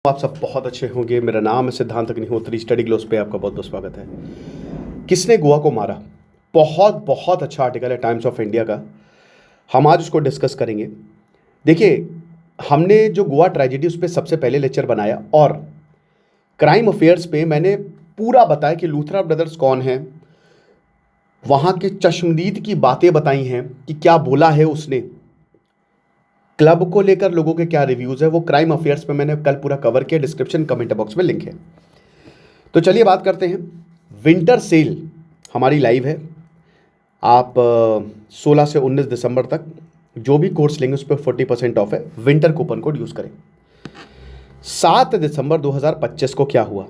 आप सब बहुत अच्छे होंगे। मेरा नाम है सिद्धांत अग्निहोत्री। स्टडी ग्लोस पे आपका बहुत बहुत स्वागत है। किसने गोवा को मारा? बहुत बहुत अच्छा आर्टिकल है टाइम्स ऑफ इंडिया का। हम आज उसको डिस्कस करेंगे। देखिए, हमने जो गोवा ट्रेजेडी उस पर सबसे पहले लेक्चर बनाया और क्राइम अफेयर्स पे मैंने पूरा बताया कि लूथरा ब्रदर्स कौन है, वहाँ के चश्मदीद की बातें बताई हैं कि क्या बोला है उसने, क्लब को लेकर लोगों के क्या रिव्यूज़ है। वो क्राइम अफेयर्स पे मैंने कल पूरा कवर किया। डिस्क्रिप्शन कमेंट बॉक्स में लिंक है। तो चलिए बात करते हैं। विंटर सेल हमारी लाइव है। आप 16 से 19 दिसंबर तक जो भी कोर्स लेंगे उस पर 40% ऑफ है। विंटर कूपन कोड यूज़ करें। 7 दिसंबर 2025 को क्या हुआ?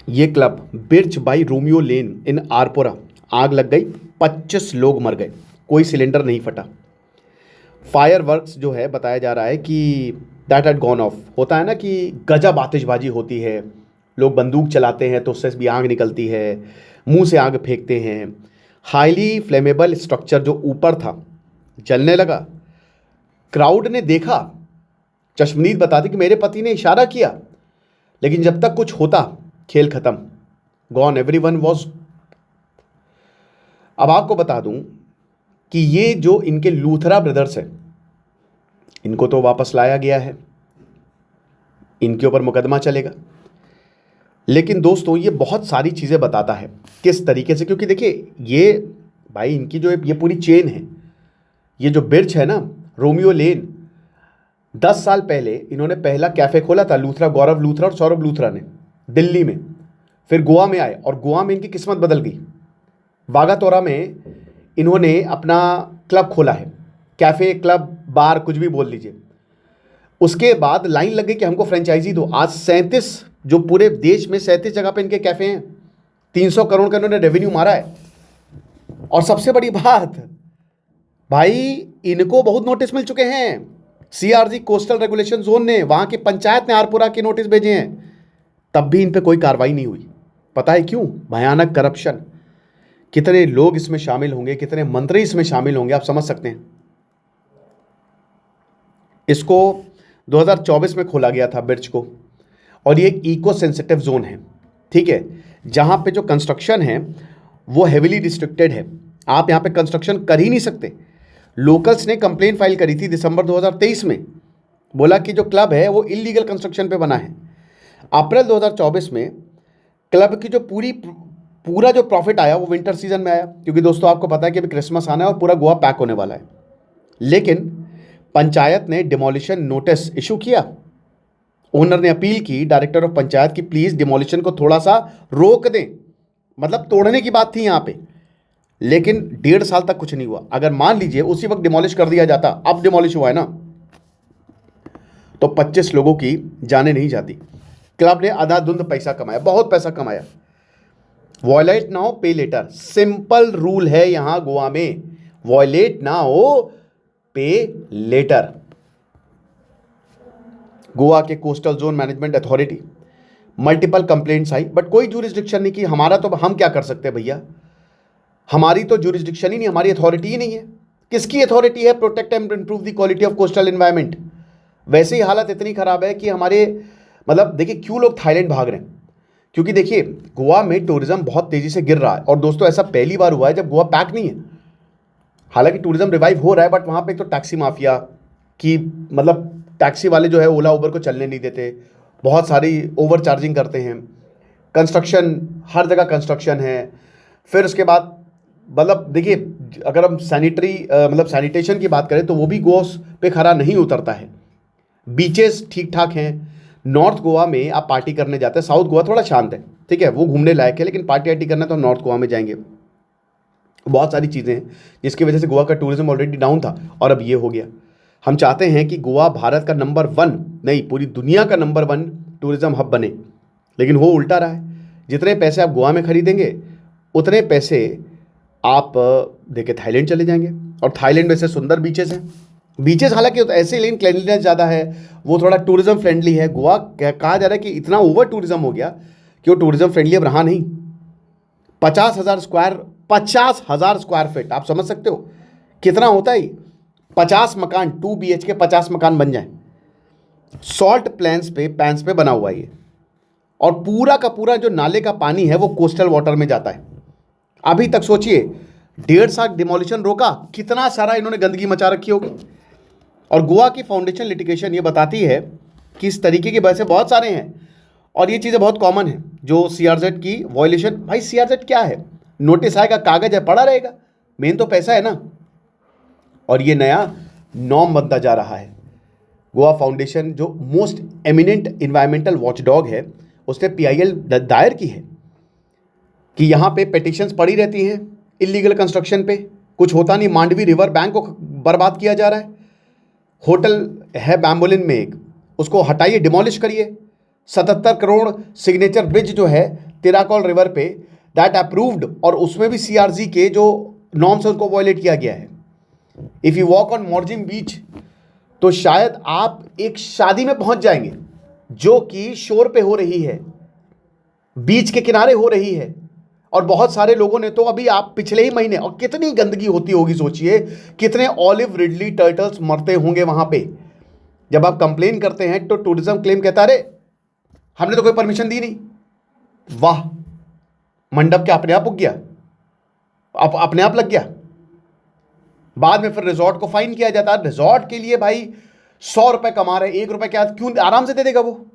ये club birch by Romeo Lane इन आरपोरा, आग लग गई, 25 लोग मर गए, कोई सिलेंडर नहीं फटा। फायर वर्क्स जो है बताया जा रहा है कि दैट हैड गॉन ऑफ। होता है ना कि गजब आतिशबाजी होती है, लोग बंदूक चलाते हैं तो उससे भी आग निकलती है, मुंह से आग फेंकते हैं। हाईली फ्लेमेबल स्ट्रक्चर जो ऊपर था जलने लगा। क्राउड ने देखा। चश्मदीद बताते कि मेरे पति ने इशारा किया, लेकिन जब तक कुछ होता खेल खत्म। Gone, everyone was. अब आपको बता दूं कि ये जो इनके लूथरा ब्रदर्स हैं, इनको तो वापस लाया गया है, इनके ऊपर मुकदमा चलेगा। लेकिन दोस्तों ये बहुत सारी चीज़ें बताता है किस तरीके से, क्योंकि देखिए ये भाई इनकी जो ये पूरी चेन है, ये जो बिर्च है ना, रोमियो लेन, 10 साल पहले इन्होंने पहला कैफ़े खोला था लूथरा, गौरव लूथरा और सौरभ लूथरा ने, दिल्ली में। फिर गोवा में आए और गोवा में इनकी किस्मत बदल गई। वागातोरा में इन्होंने अपना क्लब खोला है, कैफ़े, क्लब, बार, कुछ भी बोल लीजिए। उसके बाद लाइन लग गई कि हमको फ्रेंचाइजी दो। आज 37, जो पूरे देश में 37 जगह पे इनके कैफ़े हैं, 300 करोड़ का इन्होंने रेवेन्यू मारा है। और सबसे बड़ी बात भाई, इनको बहुत नोटिस मिल चुके हैं। सीआरजी कोस्टल रेगुलेशन जोन ने, वहाँ की पंचायत ने आरपुरा के नोटिस भेजे हैं, तब भी इन पर कोई कार्रवाई नहीं हुई। पता है क्यों? भयानक करप्शन। कितने लोग इसमें शामिल होंगे, कितने मंत्री इसमें शामिल होंगे, आप समझ सकते हैं। इसको 2024 में खोला गया था बिर्च को, और ये एक इको सेंसिटिव जोन है, ठीक है, जहां पे जो कंस्ट्रक्शन है वो हेविली रिस्ट्रिक्टेड है। आप यहां पे कंस्ट्रक्शन कर ही नहीं सकते। लोकल्स ने कंप्लेन फाइल करी थी दिसंबर 2023 में, बोला कि जो क्लब है वो इलीगल कंस्ट्रक्शन पे बना है। अप्रैल 2024 में क्लब की जो पूरा जो प्रॉफिट आया वो विंटर सीजन में आया, क्योंकि दोस्तों आपको पता है कि अभी क्रिसमस आना है और पूरा गोवा पैक होने वाला है। लेकिन पंचायत ने डिमोलिशन नोटिस इशू किया। ओनर ने अपील की डायरेक्टर ऑफ पंचायत की प्लीज डिमोलिशन को थोड़ा सा रोक दें, मतलब तोड़ने की बात थी यहां पे। लेकिन 1.5 साल तक कुछ नहीं हुआ। अगर मान लीजिए उसी वक्त डिमोलिश कर दिया जाता, अब डिमोलिश हुआ है ना, तो 25 लोगों की जाने नहीं जाती। क्लब ने आधाधुंध पैसा कमाया, बहुत पैसा कमाया। वॉयलेट ना हो पे लेटर, सिंपल रूल है यहां गोवा में, वॉयलेट ना हो पे लेटर। गोवा के coastal zone management authority, multiple complaints I but कोई जुरिस्डिक्शन नहीं की। हमारा तो हम क्या कर सकते हैं भैया, हमारी तो जुरिस्डिक्शन ही नहीं, हमारी अथॉरिटी ही नहीं है। किसकी अथॉरिटी है? Protect and improve the quality of coastal environment. वैसे ही हालत इतनी खराब है कि हमारे, मतलब देखिए क्यों लोग थाईलैंड भाग रहे हैं, क्योंकि देखिए गोवा में टूरिज्म बहुत तेजी से गिर रहा है। और दोस्तों ऐसा पहली बार हुआ है जब गोवा पैक नहीं है। हालांकि टूरिज्म रिवाइव हो रहा है, बट वहाँ पे तो टैक्सी माफिया की, मतलब टैक्सी वाले जो है ओला उबर को चलने नहीं देते, बहुत सारी ओवर चार्जिंग करते हैं। कंस्ट्रक्शन, हर जगह कंस्ट्रक्शन है। फिर उसके बाद मतलब देखिए, अगर हम मतलब सैनिटेशन की बात करें तो वो भी गोवा पे खरा नहीं उतरता है। बीचेस ठीक ठाक हैं। नॉर्थ गोवा में आप पार्टी करने जाते हैं, साउथ गोवा थोड़ा शांत है, ठीक है, वो घूमने लायक है, लेकिन पार्टी वार्टी करना तो नॉर्थ गोवा में जाएंगे। बहुत सारी चीज़ें हैं जिसकी वजह से गोवा का टूरिज्म ऑलरेडी डाउन था और अब ये हो गया। हम चाहते हैं कि गोवा भारत का नंबर 1 नहीं, पूरी दुनिया का नंबर 1 टूरिज्म हब बने, लेकिन वो उल्टा रहा है। जितने पैसे आप गोवा में खरीदेंगे उतने पैसे आप देखे थाईलैंड चले जाएंगे। और थाईलैंड में से सुंदर बीचेस हैं। बीचेस हालांकि ऐसे, लेकिन क्लीनलीनेस ज़्यादा है, वो थोड़ा टूरिज्म फ्रेंडली है। गोवा कहा जा रहा है कि इतना ओवर टूरिज्म हो गया कि वो टूरिज्म फ्रेंडली अब रहा नहीं। 50,000 स्क्वायर फीट, आप समझ सकते हो कितना होता है? 50 मकान, 2 BHK 50 मकान बन जाए। सॉल्ट पैंस पे बना हुआ है ये, और पूरा का पूरा जो नाले का पानी है वो कोस्टल वाटर में जाता है। अभी तक सोचिए, 1.5 साल डिमोलिशन रोका, कितना सारा इन्होंने गंदगी मचा रखी होगी। और गोवा की फाउंडेशन लिटिगेशन ये बताती है कि इस तरीके के वैसे बहुत सारे हैं, और ये चीज़ें बहुत कॉमन है जो सीआरजेड की वॉयलेशन। भाई सीआरजेड क्या है, नोटिस आएगा, कागज है, पड़ा रहेगा, मेन तो पैसा है ना। और ये नया नॉर्म बनता जा रहा है। गोवा फाउंडेशन जो मोस्ट एमिनेंट इन्वायरमेंटल वॉचडॉग है, उसने पीआईएल दायर की है कि यहाँ पे पिटिशंस पड़ी रहती हैं इलीगल कंस्ट्रक्शन पे, कुछ होता नहीं। मांडवी रिवर बैंक को बर्बाद किया जा रहा है, होटल है बैम्बोलिन में एक, उसको हटाइए, डिमोलिश करिए। 77 करोड़ सिग्नेचर ब्रिज जो है तिराकोल रिवर पे, दैट अप्रूव्ड, और उसमें भी सीआरजी के जो नॉर्म्स है उनको वॉयलेट किया गया है। इफ़ यू वॉक ऑन मॉर्जिंग बीच तो शायद आप एक शादी में पहुंच जाएंगे जो कि शोर पे हो रही है, बीच के किनारे हो रही है, और बहुत सारे लोगों ने तो अभी आप पिछले ही महीने, और कितनी गंदगी होती होगी सोचिए, कितने ऑलिव रिडली टर्टल्स मरते होंगे वहां पे। जब आप कंप्लेन करते हैं तो टूरिज्म क्लेम कहता है अरे हमने तो कोई परमिशन दी नहीं। वाह, मंडप क्या अपने आप उग गया, अपने आप लग गया। बाद में फिर रिजॉर्ट को फाइन किया जाता है। रिजॉर्ट के लिए भाई 100 रुपए कमा रहे, 1 रुपए क्या क्यों आराम से दे देगा वो,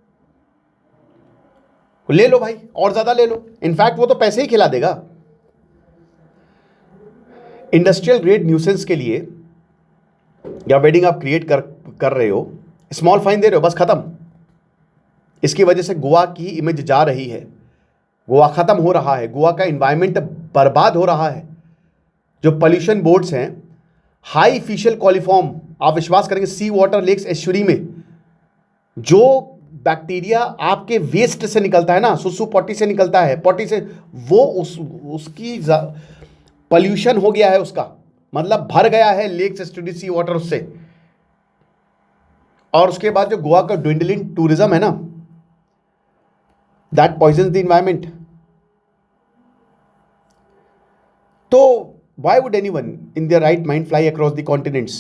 ले लो भाई, और ज्यादा ले लो, इनफैक्ट वो तो पैसे ही खिला देगा। इंडस्ट्रियल ग्रेड न्यूसेंस के लिए या वेडिंग आप क्रिएट कर रहे हो, स्मॉल फाइन दे रहे हो, बस खत्म। इसकी वजह से गोवा की इमेज जा रही है, गोवा खत्म हो रहा है, गोवा का इन्वायरमेंट बर्बाद हो रहा है। जो पोल्यूशन बोर्ड्स हैं, हाई फिशियल कॉलीफॉर्म, आप विश्वास करेंगे सी वाटर लेक्स एस्चुरी में जो बैक्टीरिया आपके वेस्ट से निकलता है ना, सुसु पॉटी से निकलता है, पॉटी से, वो उसकी पोल्यूशन हो गया है, उसका मतलब भर गया है लेक्स एस्चुरी सी वाटर उससे। और उसके बाद जो गोवा का ड्विंडलिंग टूरिज्म है ना, दैट पॉइजन्स द इन्वायरमेंट। तो why would anyone in their right mind fly across the continents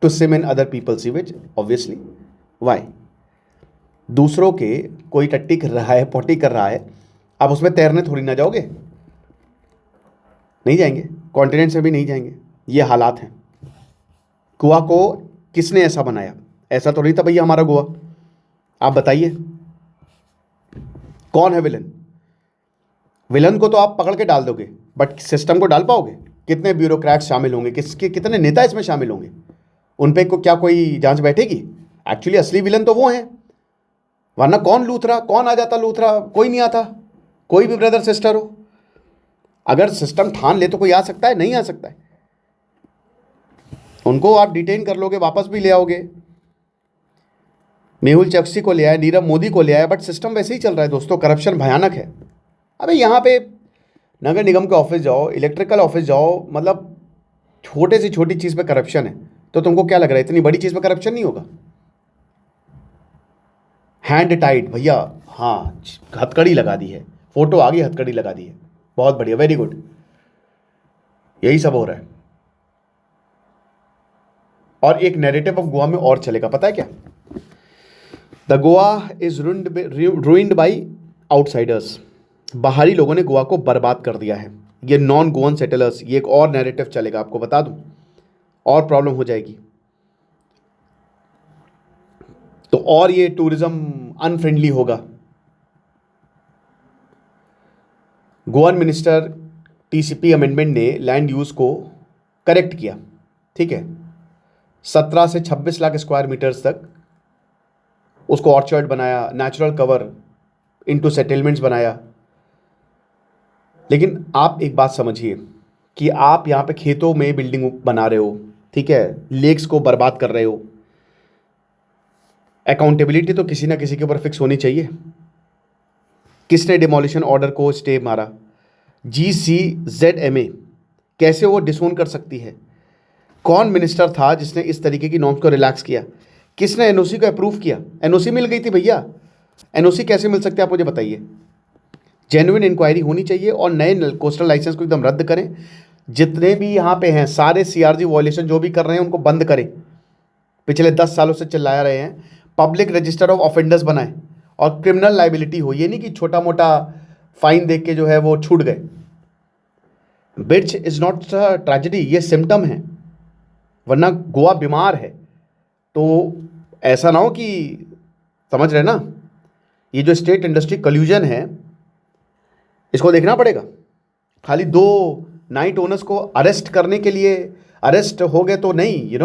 to swim in other people's sewage? Obviously, why? दूसरों के कोई टट्टी कर रहा है, पॉटी कर रहा है, आप उसमें तैरने थोड़ी ना जाओगे, नहीं जाएंगे, कॉन्टिनेंट से भी नहीं जाएंगे। ये हालात हैं। गोवा को किसने ऐसा बनाया? ऐसा तो नहीं था भैया हमारा गोवा, आप बताइए कौन है विलन? विलन को तो आप पकड़ के डाल दोगे, बट सिस्टम को डाल पाओगे? कितने ब्यूरोक्रेट्स शामिल होंगे, कितने नेता इसमें शामिल होंगे, उन पे क्या कोई जांच बैठेगी? एक्चुअली असली विलन तो वो हैं, वरना कौन लूथरा, कौन आ जाता लूथरा? कोई नहीं आता, कोई भी ब्रदर सिस्टर हो। अगर सिस्टम ठान ले तो कोई आ सकता है? नहीं आ सकता है। उनको आप डिटेन कर लोगे, वापस भी ले आओगे। मेहुल चोकसी को ले आए, नीरव मोदी को ले आए, बट सिस्टम वैसे ही चल रहा है दोस्तों। करप्शन भयानक है। अबे यहाँ पे नगर निगम के ऑफिस जाओ, इलेक्ट्रिकल ऑफिस जाओ, मतलब छोटे से छोटी चीज़ पे करप्शन है, तो तुमको क्या लग रहा है इतनी बड़ी चीज़ पे करप्शन नहीं होगा? हैंड टाइट भैया, हाँ, हथकड़ी लगा दी है, फोटो आ गई, हथकड़ी लगा दी है, बहुत बढ़िया, वेरी गुड। यही सब हो रहा है। और एक नैरेटिव ऑफ गोवा में और चलेगा, पता है क्या? The Goa is ruined by outsiders. बाहरी लोगों ने गोवा को बर्बाद कर दिया है, ये नॉन गोवन सेटलर्स। ये एक और नैरेटिव चलेगा, आपको बता दूं, और प्रॉब्लम हो जाएगी। तो और ये टूरिज्म अनफ्रेंडली होगा। गोवन मिनिस्टर टीसीपी अमेंडमेंट ने लैंड यूज को करेक्ट किया, ठीक है, 17 से 26 लाख स्क्वायर मीटर्स तक उसको ऑर्चर्ड बनाया, नेचुरल कवर इनटू सेटलमेंट्स बनाया। लेकिन आप एक बात समझिए कि आप यहाँ पे खेतों में बिल्डिंग बना रहे हो, ठीक है, लेक्स को बर्बाद कर रहे हो। अकाउंटेबिलिटी तो किसी ना किसी के ऊपर फिक्स होनी चाहिए। किसने डिमोलिशन ऑर्डर को स्टे मारा? GCZMA कैसे वो डिसोन कर सकती है? कौन मिनिस्टर था जिसने इस तरीके की नॉर्म्स को रिलैक्स किया? किसने एनओसी को अप्रूव किया? एनओसी मिल गई थी भैया, एनओसी कैसे मिल सकते हैं आप मुझे बताइए। जेन्युइन इंक्वायरी होनी चाहिए और नए कोस्टल लाइसेंस को एकदम रद्द करें। जितने भी यहाँ पे हैं सारे CRG वॉयलेशन जो भी कर रहे हैं उनको बंद करें। पिछले 10 सालों से चिल्ला रहे हैं, पब्लिक रजिस्टर ऑफ ऑफेंडर्स बनाए और क्रिमिनल लाइबिलिटी हो। ये नहीं कि छोटा मोटा फाइन देख के जो है वो छूट गए। बिच इज नॉट ट्रेजेडी, ये सिम्टम है, वरना गोवा बीमार है। तो ऐसा ना हो कि, समझ रहे ना, ये जो स्टेट इंडस्ट्री कल्यूजन है इसको देखना पड़ेगा। खाली 2 नाइट ओनर्स को अरेस्ट करने के लिए अरेस्ट हो गए तो नहीं,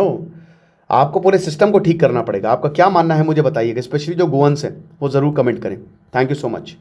आपको पूरे सिस्टम को ठीक करना पड़ेगा। आपका क्या मानना है मुझे बताइएगा, स्पेशली जो गोवंस हैं वो ज़रूर कमेंट करें। Thank you so much.